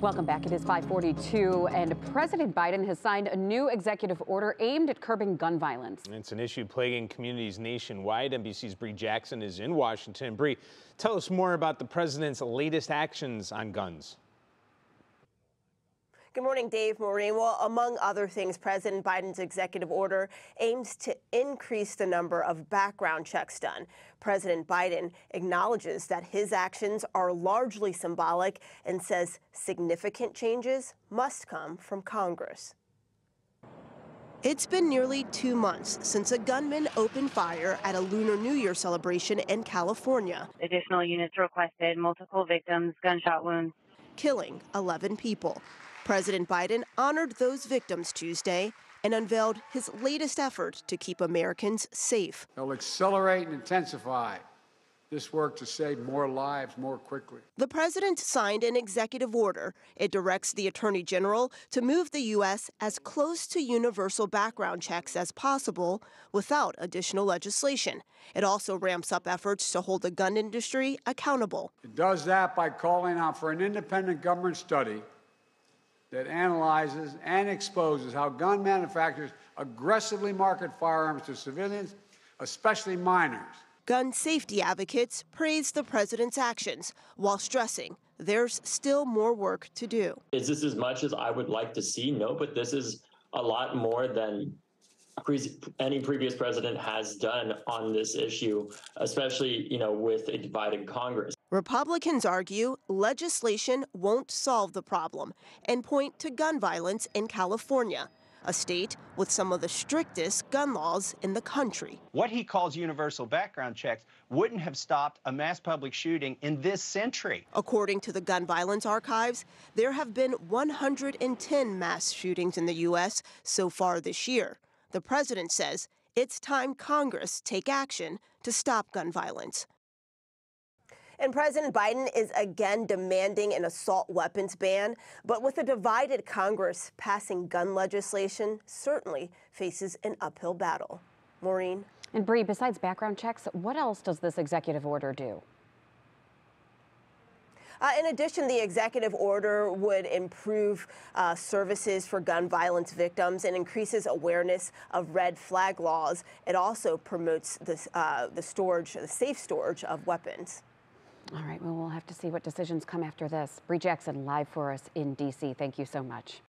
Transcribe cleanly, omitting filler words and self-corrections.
Welcome back. It is 5:42, and President Biden has signed a new executive order aimed at curbing gun violence. It's an issue plaguing communities nationwide. NBC's Bree Jackson is in Washington. Bree, tell us more about the president's latest actions on guns. Good morning, Dave, Maureen. Well, among other things, President Biden's executive order aims to increase the number of background checks done. President Biden acknowledges that his actions are largely symbolic and says significant changes must come from Congress. It's been nearly 2 months since a gunman opened fire at a Lunar New Year celebration in California. Additional units requested, multiple victims, gunshot wounds, killing 11 people. President Biden honored those victims Tuesday and unveiled his latest effort to keep Americans safe. They'll accelerate and intensify this work to save more lives more quickly. The president signed an executive order. It directs the attorney general to move the U.S. as close to universal background checks as possible without additional legislation. It also ramps up efforts to hold the gun industry accountable. It does that by calling out for an independent government study that analyzes and exposes how gun manufacturers aggressively market firearms to civilians, especially minors. Gun safety advocates praise the president's actions while stressing there's still more work to do. Is this as much as I would like to see? No, but this is a lot more than any previous president has done on this issue, especially, with a divided Congress. Republicans argue legislation won't solve the problem and point to gun violence in California, a state with some of the strictest gun laws in the country. What he calls universal background checks wouldn't have stopped a mass public shooting in this century. According to the Gun Violence Archives, there have been 110 mass shootings in the U.S. so far this year. The president says it's time Congress take action to stop gun violence. And President Biden is again demanding an assault weapons ban, but with a divided Congress, passing gun legislation certainly faces an uphill battle. Maureen? And Bree, besides background checks, what else does this executive order do? In addition, the executive order would improve services for gun violence victims and increases awareness of red flag laws. It also promotes the safe storage of weapons. All right, well, we'll have to see what decisions come after this. Bree Jackson live for us in D.C. Thank you so much.